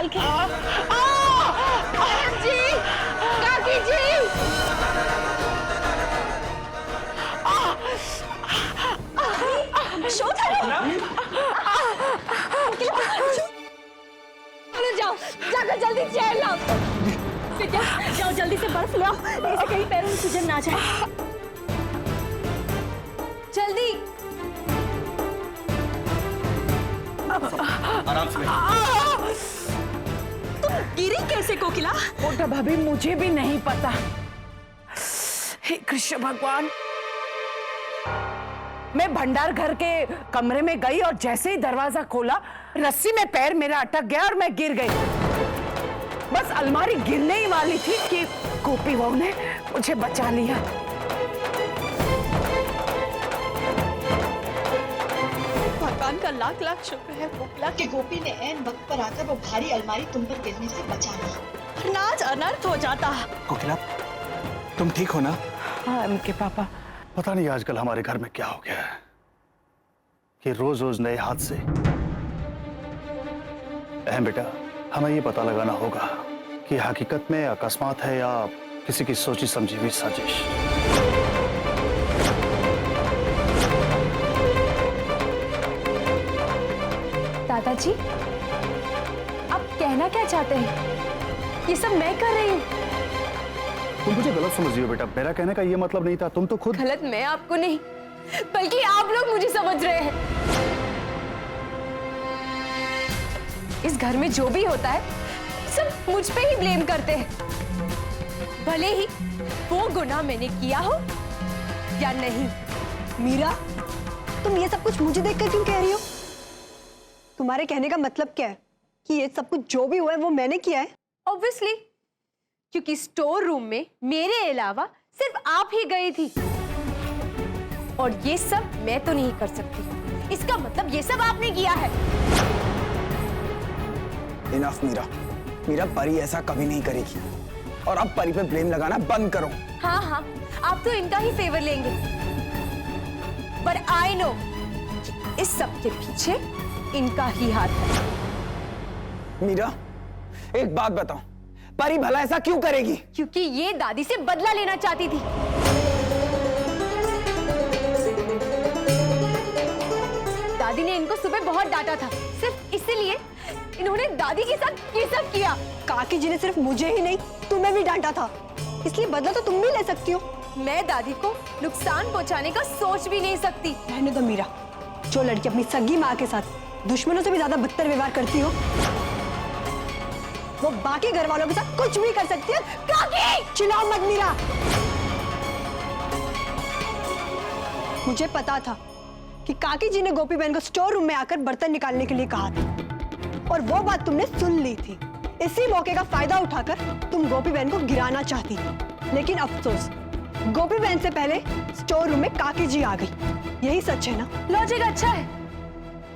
निकाल के। जी, काकी जी। जाओ, जाकर जल्दी चेयर लाओ। विद्या, जाओ जल्दी से बर्फ लाओ, ऐसे कहीं पैरों में सूजन ना जाए। जल्दी। आराम से। तुम गिरी कैसे कोकिला? वो तो भाभी मुझे भी नहीं पता। हे कृष्ण भगवान, मैं भंडार घर के कमरे में गई और जैसे ही दरवाजा खोला, रस्सी में पैर मेरा अटक गया और मैं गिर गई। बस अलमारी गिरने ही वाली थी कि गोपी बहू ने मुझे बचा लिया। भगवान का लाख लाख शुक्र है कोकिला कि गोपी ने ऐन वक्त पर आकर वो भारी अलमारी तुम पर गिरने से बचा ली, वरना आज अनर्थ हो जाता। कोकिला, तुम ठीक हो ना? हाँ उनके पापा। पता नहीं आजकल हमारे घर में क्या हो गया है कि रोज रोज नए हादसे। अहम बेटा, हमें ये पता लगाना होगा कि हकीकत में अकस्मात है या किसी की सोची समझी हुई साजिश। दादाजी, आप कहना क्या चाहते हैं? ये सब मैं कर रही हूँ। तुम मुझे गलत समझ रही हो बेटा, मेरा कहने का ये मतलब नहीं था। तुम तो खुद गलत मैं आपको नहीं, बल्कि आप लोग मुझे समझ रहे हैं। इस घर में जो भी होता है सब मुझ पे ही ब्लेम करते हैं, भले ही वो गुनाह मैंने किया हो या नहीं। मीरा, तुम ये सब कुछ मुझे देखकर क्यों कह रही हो? तुम्हारे कहने का मतलब क्या है कि ये सब कुछ जो भी हुआ है वो मैंने किया है? ऑब्वियसली, क्योंकि स्टोर रूम में मेरे अलावा सिर्फ आप ही गई थी, और ये सब मैं तो नहीं कर सकती। इसका मतलब ये सब आपने किया है। इनफ मीरा, मीरा परी ऐसा कभी नहीं करेगी, और अब परी पे ब्लेम लगाना बंद करो। हाँ हाँ, आप तो इनका ही फेवर लेंगे, पर आई नो कि इस सब के पीछे इनका ही हाथ है। मीरा, एक बात बताओ, परी भला ऐसा क्यों करेगी? क्योंकि ये दादी से बदला लेना चाहती थी। दादी ने इनको सुबह बहुत डांटा था, सिर्फ इसीलिए इन्होंने दादी के साथ ये सब किया। काकी जी ने सिर्फ मुझे ही नहीं तुम्हें भी डांटा था, इसलिए बदला तो तुम भी ले सकती हो। मैं दादी को नुकसान पहुंचाने का सोच भी नहीं सकती। रहने दो मीरा, जो लड़की अपनी सगी माँ के साथ दुश्मनों से भी ज्यादा बदतर व्यवहार करती हो, वो बाकी घर वालों के साथ कुछ भी कर सकती है। काकी! चिल्लाओ मत मीरा। मुझे पता था कि काकी जी ने गोपी बहन को स्टोर रूम में आकर बर्तन निकालने के लिए कहा था, और वो बात तुमने सुन ली थी। इसी मौके का फायदा उठाकर तुम गोपी बहन को गिराना चाहती थी, लेकिन अफसोस गोपी बहन से पहले स्टोर रूम में काकी जी आ गई। यही सच है ना? लॉजिक अच्छा है,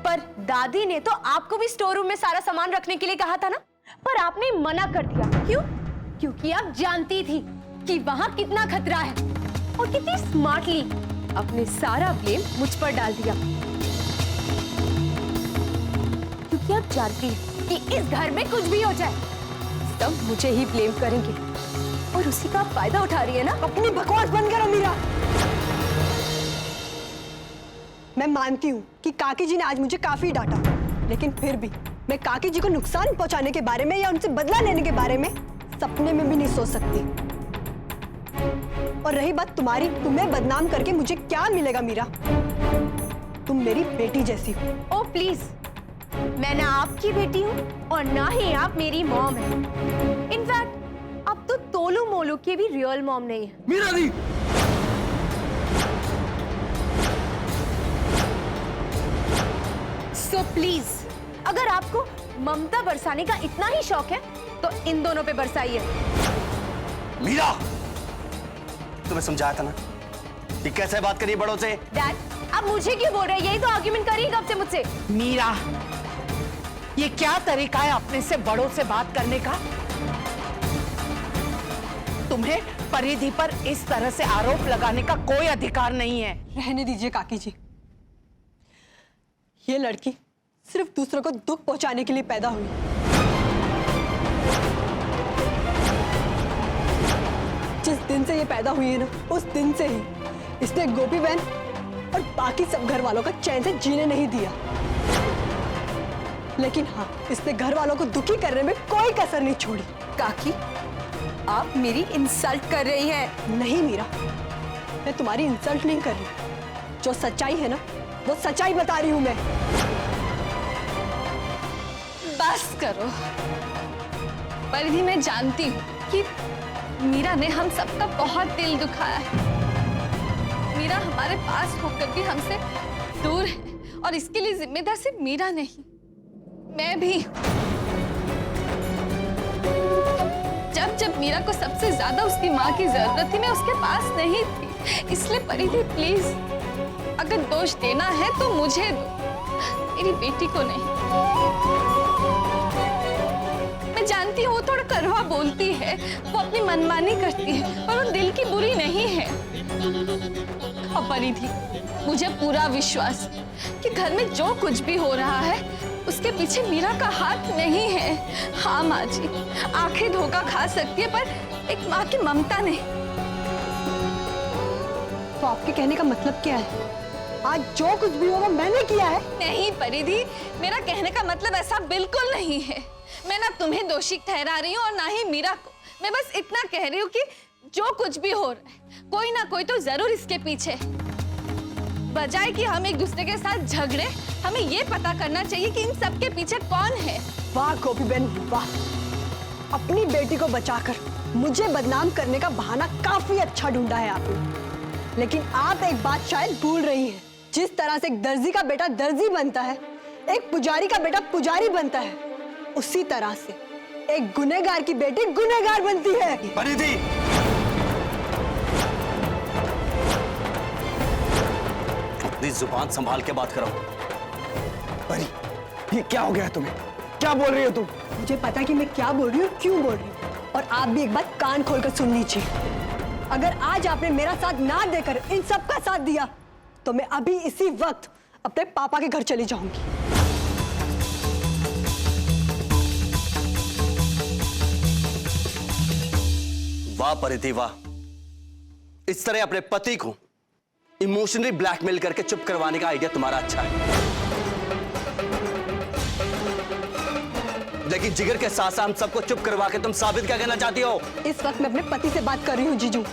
पर दादी ने तो आपको भी स्टोर रूम में सारा सामान रखने के लिए कहा था ना, पर आपने मना कर दिया। क्यों? क्योंकि आप जानती थी कि वहां कितना खतरा है, और कितनी स्मार्टली अपने सारा ब्लेम मुझ पर डाल दिया। क्योंकि आप जानती हैं कि इस घर में कुछ भी हो जाए सब मुझे ही ब्लेम करेंगे, और उसी का आप फायदा उठा रही है ना। अपनी बकवास बंद करो मीरा। मैं मानती हूँ कि काकी जी ने आज मुझे काफी डांटा, लेकिन फिर भी मैं काकी जी को नुकसान पहुंचाने के बारे में या उनसे बदला लेने के बारे में सपने में भी नहीं सोच सकती। और रही बात तुम्हारी, तुम्हें बदनाम करके मुझे क्या मिलेगा मीरा? तुम मेरी बेटी जैसी हो। ओ प्लीज, मैं ना आपकी बेटी हूँ और ना ही आप मेरी मॉम है। इनफैक्ट अब तो तोलू मोलू की भी रियल मॉम नहीं है। मीरा दी, सो प्लीज, अगर आपको ममता बरसाने का इतना ही शौक है तो इन दोनों पे बरसाइए। मीरा, तुम्हें समझाया था ना कि कैसे बात करिए बड़ों से। डैड, आप मुझे क्यों बोल रहे हैं? यही तो आर्ग्यूमेंट कर रही है कब से मुझसे। मीरा, ये क्या तरीका है अपने से बड़ों से बात करने का? तुम्हें परिधि पर इस तरह से आरोप लगाने का कोई अधिकार नहीं है। रहने दीजिए काकी जी, ये लड़की सिर्फ दूसरों को दुख पहुंचाने के लिए पैदा हुई। जिस दिन से ये पैदा हुई है ना, उस दिन से ही इसने गोपी बहन और बाकी सब घर वालों का चैन से जीने नहीं दिया। लेकिन हाँ, इसने घर वालों को दुखी करने में कोई कसर नहीं छोड़ी। काकी, आप मेरी इंसल्ट कर रही हैं। नहीं मीरा, मैं तुम्हारी इंसल्ट नहीं कर रही। जो सच्चाई है ना, वो सच्चाई बता रही हूं मैं। बस करो। परिधि, मैं जानती हूँ कि मीरा ने हम सबका बहुत दिल दुखाया है। मीरा हमारे पास होकर भी हमसे दूर है और इसके लिए जिम्मेदार सिर्फ मीरा नहीं, मैं भी। जब जब मीरा को सबसे ज्यादा उसकी माँ की जरूरत थी, मैं उसके पास नहीं थी। इसलिए परिधि प्लीज, अगर दोष देना है तो मुझे दो, मेरी बेटी को नहीं। मैं जानती हूँ वो थोड़ा कड़वा बोलती है, वो अपनी मनमानी करती है, पर वो दिल की बुरी नहीं है। और परिधि, मुझे पूरा विश्वास है कि घर में जो कुछ भी हो रहा है उसके पीछे मीरा का हाथ नहीं है। हाँ माँ जी, आंखें धोखा खा सकती है पर एक माँ की ममता नहीं। तो आपके कहने का मतलब क्या है? आज जो कुछ भी होगा मैंने किया है? नहीं परिधि, मेरा कहने का मतलब ऐसा बिल्कुल नहीं है। मैं ना तुम्हें दोषी ठहरा रही हूँ और ना ही मीरा को। मैं बस इतना कह रही हूँ कि जो कुछ भी हो रहा है, कोई ना कोई तो जरूर इसके पीछे है। बजाय कि हम एक दूसरे के साथ झगड़े, हमें ये पता करना चाहिए कि इन सब के पीछे कौन है। वाह गोपी बहन वाह, अपनी बेटी को बचाकर मुझे बदनाम करने का बहाना काफी अच्छा ढूंढा है आपने। लेकिन आप एक बात शायद भूल रही हैं। जिस तरह से एक दर्जी का बेटा दर्जी बनता है, एक पुजारी का बेटा पुजारी बनता है, उसी तरह से एक गुनहगार की बेटी गुनहगार बनती है। परिधि, अपनी जुबान संभाल के बात करो। परी, ये क्या हो गया तुम्हें? क्या बोल रही हो तुम? मुझे पता कि मैं क्या बोल रही हूँ, क्यों बोल रही हूँ, और आप भी एक बात कान खोलकर सुन लीजिए। अगर आज आपने मेरा साथ ना देकर इन सब का साथ दिया, तो मैं अभी इसी वक्त अपने पापा के घर चली जाऊंगी। वाह परिधि वाह, इस तरह अपने पति को इमोशनली ब्लैकमेल करके चुप करवाने का आइडिया तुम्हारा अच्छा है। लेकिन जिगर के साथ साथ हम सबको चुप करवा के तुम साबित क्या करना चाहती हो? इस वक्त मैं अपने पति से बात कर रही हूँ जीजू,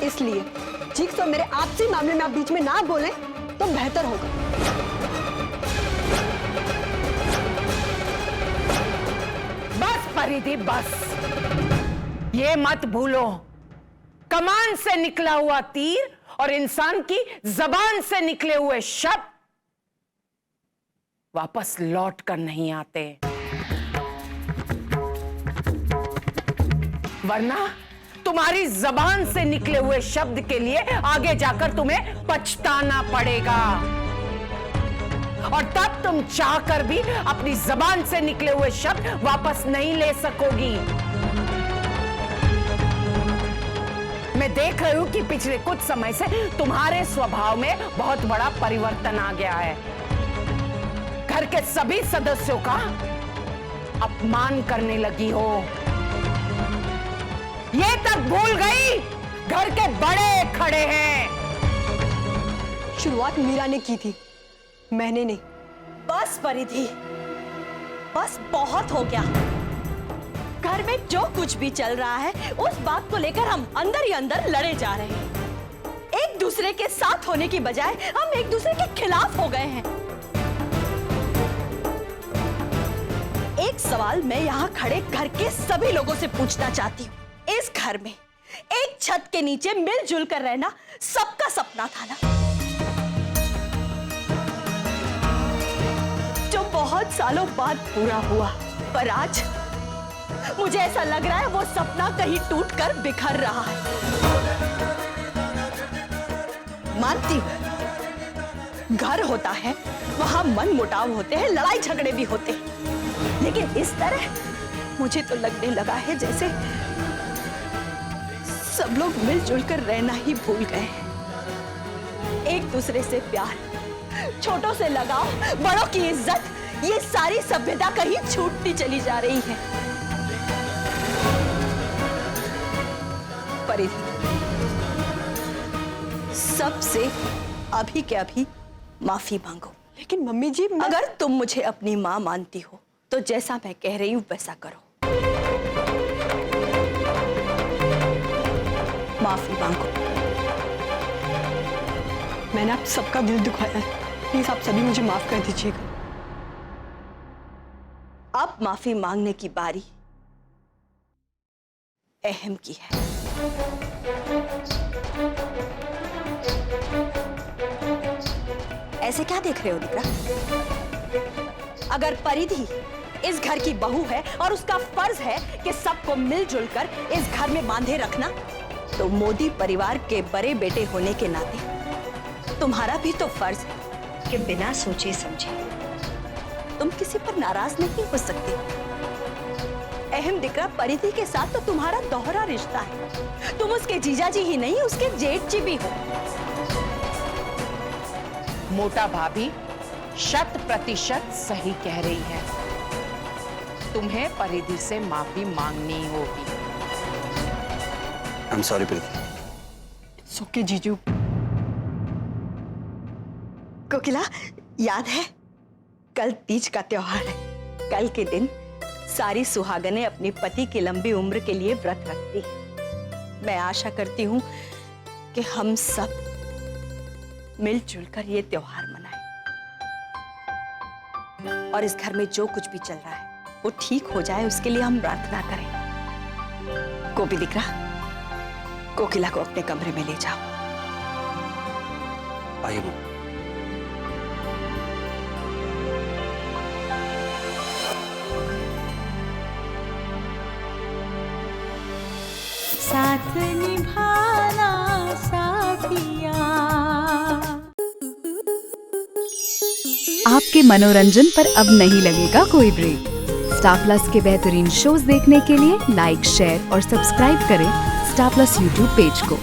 इसलिए जिक्स और मेरे आपसी मामले में आप बीच में ना बोलें तो बेहतर होगा। बस परिधि बस, ये मत भूलो, कमान से निकला हुआ तीर और इंसान की जबान से निकले हुए शब्द वापस लौट कर नहीं आते, वरना तुम्हारी जबान से निकले हुए शब्द के लिए आगे जाकर तुम्हें पछताना पड़ेगा। और तब तुम चाहकर भी अपनी जबान से निकले हुए शब्द वापस नहीं ले सकोगी। मैं देख रही हूं कि पिछले कुछ समय से तुम्हारे स्वभाव में बहुत बड़ा परिवर्तन आ गया है। घर के सभी सदस्यों का अपमान करने लगी हो। ये तक भूल गई घर के बड़े खड़े हैं। शुरुआत मीरा ने की थी, मैंने नहीं। बस परिधि, बस बहुत हो गया। घर में जो कुछ भी चल रहा है उस बात को लेकर हम अंदर ही अंदर लड़े जा रहे हैं। एक दूसरे के साथ होने की बजाय हम एक दूसरे के खिलाफ हो गए हैं। एक सवाल मैं यहाँ खड़े घर के सभी लोगों से पूछना चाहती हूँ। इस घर में एक छत के नीचे मिलजुल कर रहना सबका सपना था ना, जो बहुत सालों बाद पूरा हुआ। पर आज मुझे ऐसा लग रहा है वो सपना कहीं टूटकर बिखर रहा है। मानती हूं, घर होता है, वहां मन मुटाव होते हैं, लड़ाई झगड़े भी होते हैं, लेकिन इस तरह मुझे तो लगने लगा है जैसे सब लोग मिलजुल कर रहना ही भूल गए हैं। एक दूसरे से प्यार, छोटों से लगाव, बड़ों की इज्जत, ये सारी सभ्यता कहीं छूटती चली जा रही है। परिधि, सबसे अभी के अभी माफी मांगो। लेकिन मम्मी जी अगर तुम मुझे अपनी माँ मानती हो तो जैसा मैं कह रही हूं वैसा करो। माफी मांगो। मैंने आप सबका दिल दुखाया है, प्लीज आप सभी मुझे माफ कर दीजिएगा। अब माफी मांगने की बारी अहम की है। ऐसे क्या देख रहे हो दीकरा? अगर परिधि इस घर की बहू है और उसका फर्ज है कि सबको मिलजुल कर इस घर में बांधे रखना, तो मोदी परिवार के बड़े बेटे होने के नाते तुम्हारा भी तो फर्ज है कि बिना सोचे समझे तुम किसी पर नाराज नहीं हो सकते। अहम दीकरा परिधि के साथ तो तुम्हारा दोहरा रिश्ता है। तुम उसके जीजाजी ही नहीं, उसके जेठ जी भी हो। मोटा भाभी 100% सही कह रही है। तुम्हें परिधि से माफी मांगनी होगी। आई एम सॉरी प्रीति। सुके जीजू। कोकिला, याद है कल तीज का त्योहार है। कल के दिन सारी सुहागनें अपने पति की लंबी उम्र के लिए व्रत रखती हैं। मैं आशा करती हूँ कि हम सब मिलजुल कर ये त्योहार मनाएं और इस घर में जो कुछ भी चल रहा है वो ठीक हो जाए, उसके लिए हम प्रार्थना करें। गोपी दीकरा, कोकिला को अपने कमरे में ले जाओ। आइए मां। साथ निभाना साथिया। आपके मनोरंजन पर अब नहीं लगेगा कोई ब्रेक। स्टार प्लस के बेहतरीन शोज देखने के लिए लाइक, शेयर और सब्सक्राइब करें स्टार प्लस यूट्यूब पेज को।